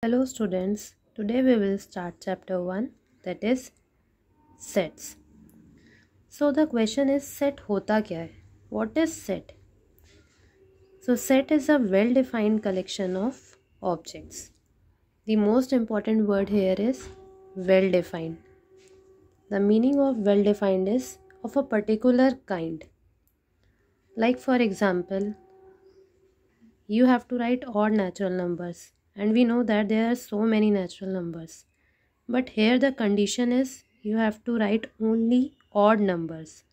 Hello students, today we will start chapter 1, that is sets. So the question is set hota kya hai? What is set? So set is a well defined collection of objects. The most important word here is well defined. The meaning of well defined is of a particular kind. Like for example, you have to write odd natural numbers, and we know that there are so many natural numbers. But here the condition is you have to write only odd numbers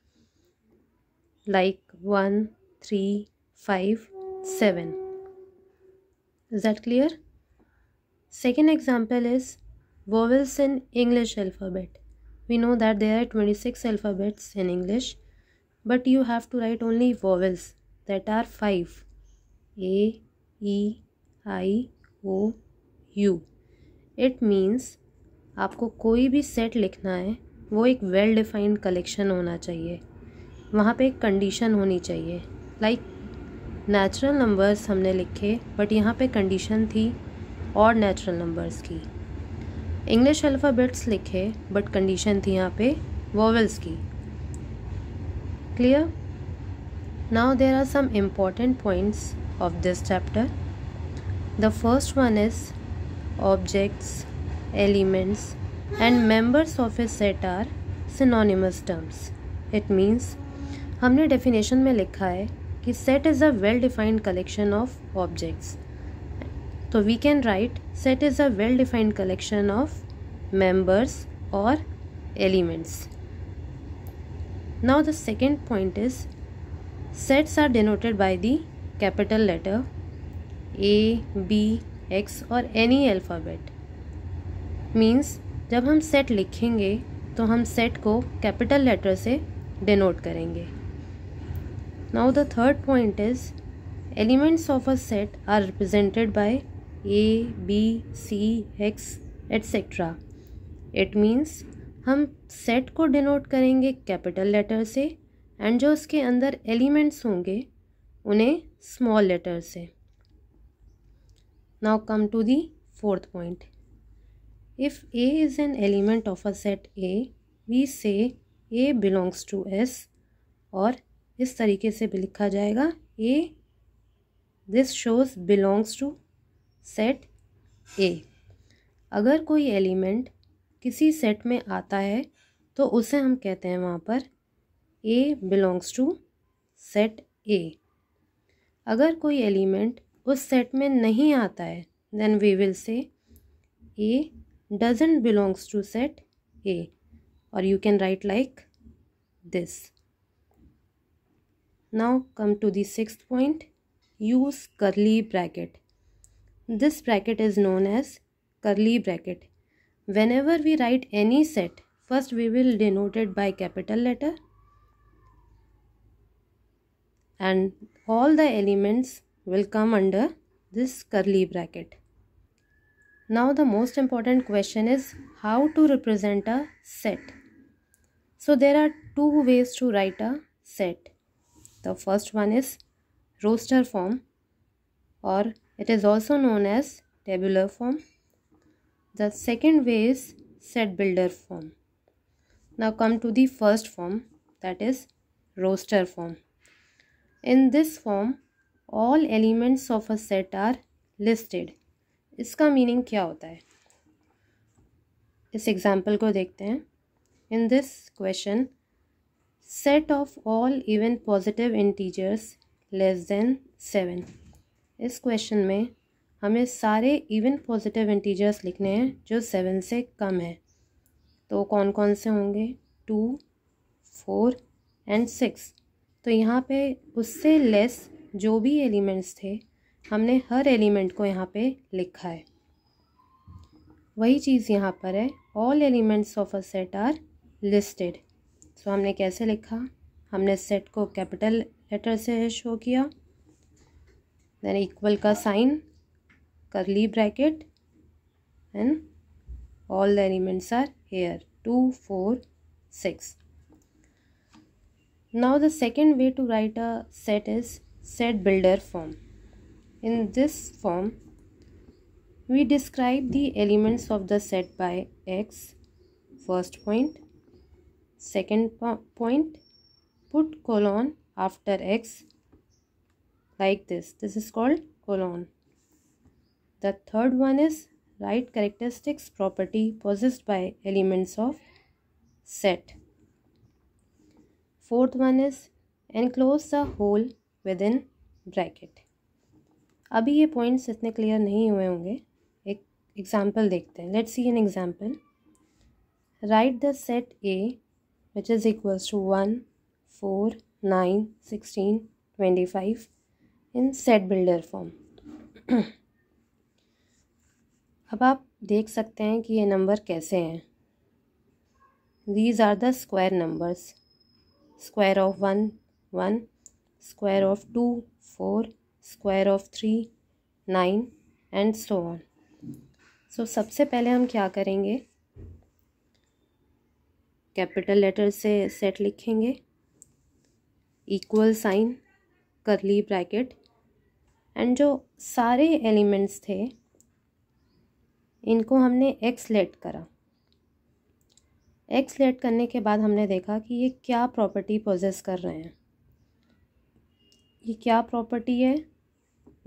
like 1, 3, 5, 7. Is that clear? Second example is vowels in English alphabet. We know that there are 26 alphabets in English, but you have to write only vowels that are 5. A, E, I, O, U. It means आपको कोई भी set लिखना है वो एक well defined collection होना चाहिए. वहाँ पे एक कंडीशन होनी चाहिए. लाइक नेचुरल नंबर्स हमने लिखे बट यहाँ पे कंडीशन थी और नेचुरल नंबर्स की. इंग्लिश अल्फ़ाबेट्स लिखे बट कंडीशन थी यहाँ पे वोवेल्स की. Clear? Now there are some important points of this chapter. The first one is objects, elements and members of a set are synonymous terms. It means हमने definition में लिखा है कि set is a well defined collection of objects. तो we can write set is a well defined collection of members or elements. Now the second point is sets are denoted by the capital letter A, B, X or any alphabet. Means जब हम set लिखेंगे तो हम set को capital letter से denote करेंगे. Now the third point is elements of a set are represented by A, B, C, X etcetera. It means हम set को डिनोट करेंगे कैपिटल लेटर से एंड जो उसके अंदर एलिमेंट्स होंगे उन्हें स्मॉल लेटर से. Now come to the fourth point. If A is an element of a set A, we say A belongs to S. और इस तरीके से भी लिखा जाएगा A, this shows belongs to set A. अगर कोई एलिमेंट किसी सेट में आता है तो उसे हम कहते हैं वहाँ पर A belongs to set A. अगर कोई एलिमेंट उस सेट में नहीं आता है then we will say A doesn't belongs to set A, or you can write like this. Now come to the sixth point. Use curly bracket. This bracket is known as curly bracket. Whenever we write any set, first we will denote it by capital letter and all the elements will come under this curly bracket. Now the most important question is how to represent a set. So there are two ways to write a set. The first one is roster form, or it is also known as tabular form. The second way is set builder form. Now come to the first form, that is roster form. In this form all elements of a set are listed. इसका meaning क्या होता है इस example को देखते हैं. In this question set of all even positive integers less than 7. इस question में हमें सारे इवन पॉजिटिव इंटीजर्स लिखने हैं जो 7 से कम है. तो कौन कौन से होंगे? 2, 4 एंड 6. तो यहाँ पे उससे लेस जो भी एलिमेंट्स थे हमने हर एलिमेंट को यहाँ पे लिखा है. वही चीज़ यहाँ पर है. All elements of a set are listed. So हमने कैसे लिखा? हमने सेट को कैपिटल लेटर से शो किया, देन इक्वल का sign, curly bracket and all the elements are here 2, 4, 6. Now the second way to write a set is set builder form. In this form We describe the elements of the set by X. First point. Second point, put colon after X like this. This is called colon. The third one is write characteristics property possessed by elements of set. Fourth one is enclose the whole within bracket. अभी ये points इतने clear नहीं हुए होंगे, एक example देखते हैं. Let's see an example. Right the set A which is equals to 1, 4, 9, 16, 25 in set builder form. अब आप देख सकते हैं कि ये नंबर कैसे हैं. These are the square numbers. Square of 1, 1, square of 2, 4, square of 3, 9 and so on. So सबसे पहले हम क्या करेंगे, कैपिटल लेटर से सेट लिखेंगे, equal sign, curly bracket, and जो सारे एलिमेंट्स थे इनको हमने एक्स लेट करा. एक्स लेट करने के बाद हमने देखा कि ये क्या प्रॉपर्टी पोजेस कर रहे हैं. ये क्या प्रॉपर्टी है,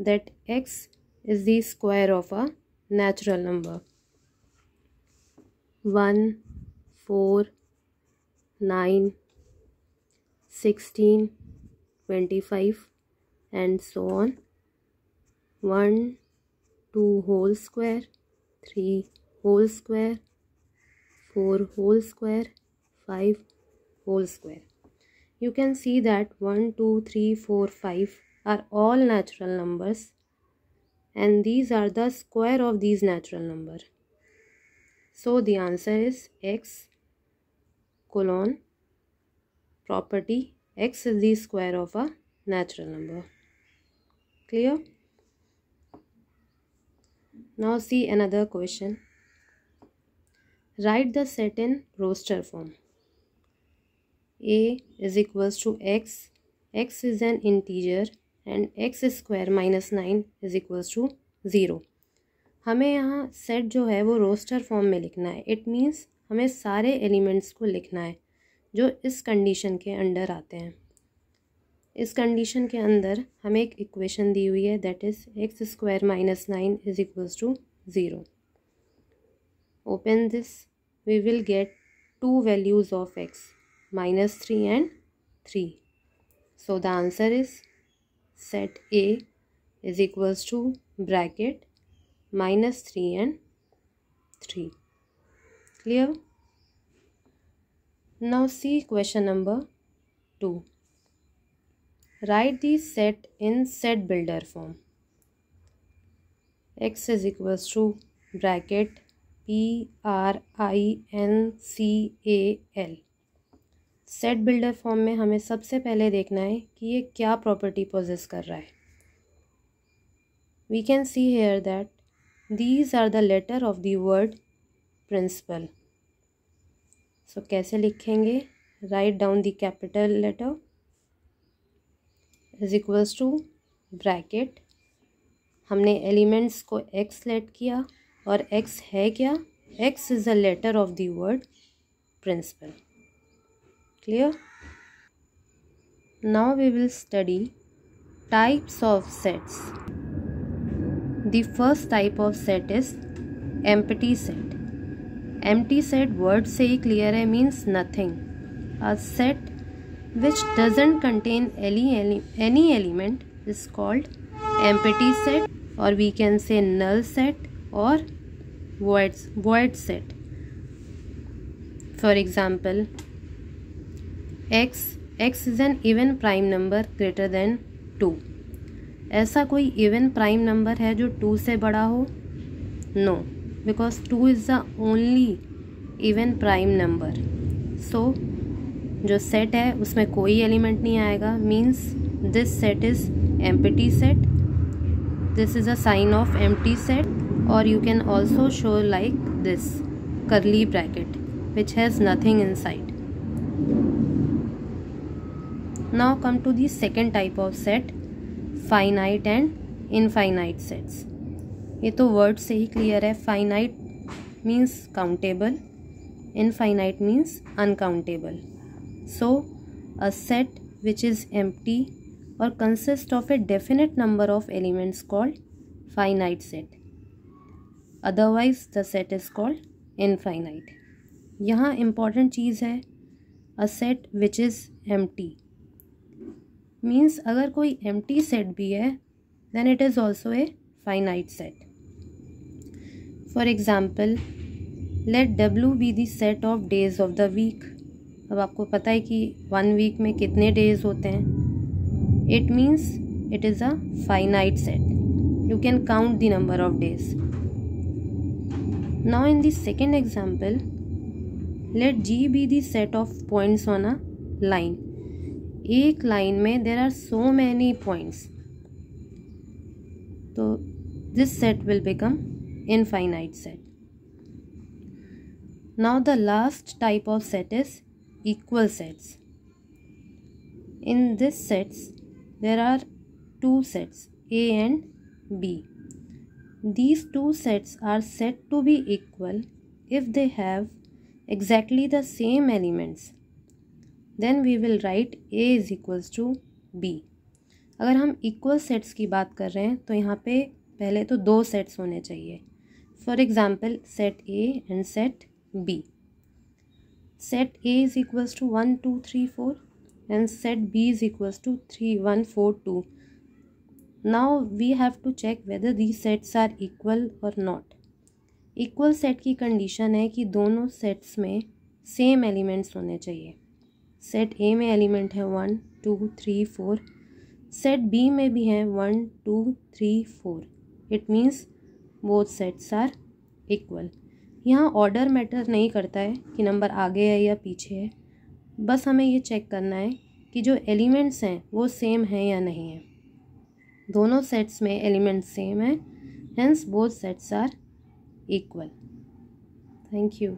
that x is the square of a natural number. 1, 4, 9, 16, 25 and so on. 1, 2 whole square, 3 whole square, 4 whole square, 5 whole square. You can see that 1, 2, 3, 4, 5 are all natural numbers and these are the square of these natural number. So the answer is x colon property x is the square of a natural number. Clear? Now see another question. Write the set in roster form. A is equals to x. X is an integer and x square minus 9 is equals to 0. हमें यहाँ set जो है वो roster form में लिखना है. It means हमें सारे एलिमेंट्स को लिखना है जो इस कंडीशन के अंडर आते हैं. इस कंडीशन के अंदर हमें एक इक्वेशन दी हुई है, that is X square minus 9 is equals to 0. Open this, we will get 2 values of x, -3 and 3. So the answer is set A is equals to bracket -3 and 3. Clear? Now see question number 2. Write the set in set builder form. X is equals to bracket PRINCAL. Set builder form में हमें सबसे पहले देखना है कि ये क्या property poses कर रहा है. We can see here that these are the letter of the word principal. So कैसे लिखेंगे, write down the capital letter is equals to bracket. हमने एलिमेंट्स को एक्स लेट किया और एक्स है क्या, x is the letter of the word principal. Clear? Now we will study types of sets. The first type of set is empty set. Empty set word से ही clear है, means nothing. A set which doesn't contain any element is called empty set, or we can say null set or void set. For example, x is an even prime number greater than 2. ऐसा कोई even prime number है जो 2 से बड़ा हो? No, because 2 is the only even prime number. So जो set है उसमें कोई एलिमेंट नहीं आएगा, means this set is empty set. This is a sign of empty set, और you can also show like this curly bracket which has nothing inside. Now come to the second type of set, finite and infinite sets. ये तो word से ही clear है. Finite means countable, infinite means uncountable. So a set which is empty or consists of a definite number of elements called finite set. Otherwise the set is called infinite. यहाँ important चीज़ है a set which is empty means अगर कोई empty set भी है then it is also a finite set. For example, let W be the set of days of the week. अब आपको पता है कि 1 वीक में कितने डेज होते हैं. It means it is a finite set. You can count the number of days. Now in the second example, let G be the set of points on a line. एक line में there are so many points, तो this set will become infinite set. Now the last type of set is equal sets. In this sets there are two sets A and B. These two sets are said to be equal if they have exactly the same elements. Then we will write A is equals to B. अगर हम equal sets की बात कर रहे हैं तो यहाँ पे पहले तो दो sets होने चाहिए. For example, set A and set B. Set A is equals to 1 2 3 4 and set B is equals to 3 1 4 2. Now we have to check whether these sets are equal or not. Equal set की condition है कि दोनों sets में same elements होने चाहिए. Set A में element है 1 2 3 4. Set B में भी हैं 1 2 3 4. It means both sets are equal. यहाँ ऑर्डर मैटर नहीं करता है कि नंबर आगे है या पीछे है. बस हमें ये चेक करना है कि जो एलिमेंट्स हैं वो सेम हैं या नहीं है. दोनों सेट्स में एलिमेंट्स सेम हैं, hence both sets are equal. Thank you.